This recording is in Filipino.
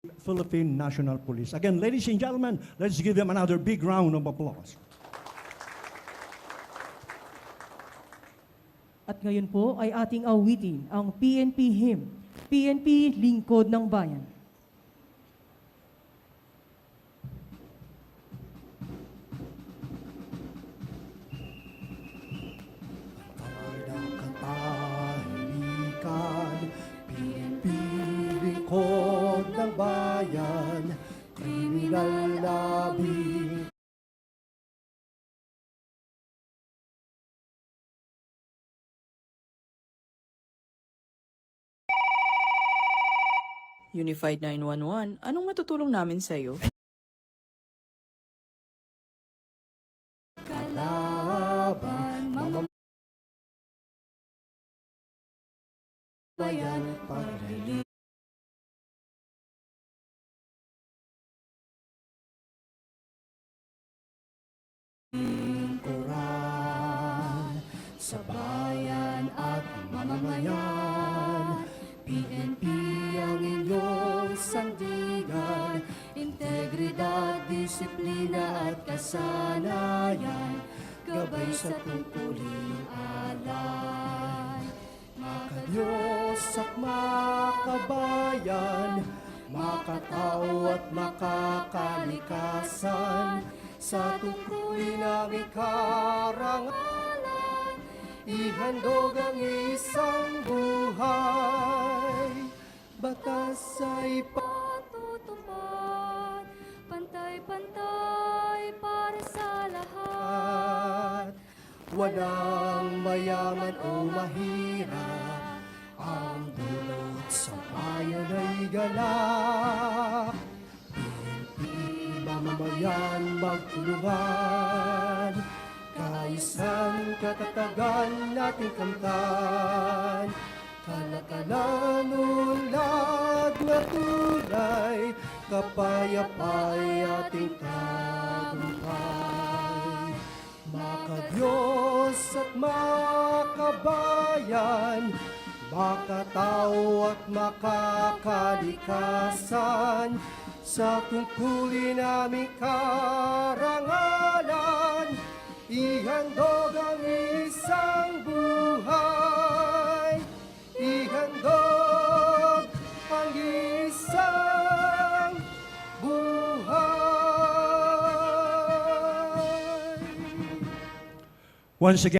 Philippine National Police. Again, ladies and gentlemen, let's give them another big round of applause. At ngayon po ay ating awitin ang PNP Hymn, PNP Lingkod ng Bayan. PNP Lingkod ng Bayan, kriminal labi. Unified 911, anong matutulong namin sa'yo? Kalaban, mamamayan, paglilingkuran. Sa bayan at mamamayan, PNP ang inyong sandigan. Integridad, disiplina at kasanayan, gabay sa tungkuling alay. Makadiyos at makabayan, makatao at makakalikasan, sa tungkulin ng ikarangalan, ihandog ang isang buhay. Batas ay patutupad, pantay-pantay para sa lahat. Walang mayaman o mahirap, ang dulot sa bayan ay galak. PNP, mamamayan, magtulungan, kaisang katatagan nating kamtan. Kalakalan, unlad na tunay, kapayapay ating tagumpay. Makadiyos at makabayan, makatao at makakalikasan, sa tungkulin naming karangalan, ihandog ang isang buhay. Ihandog ang isang buhay. Once again,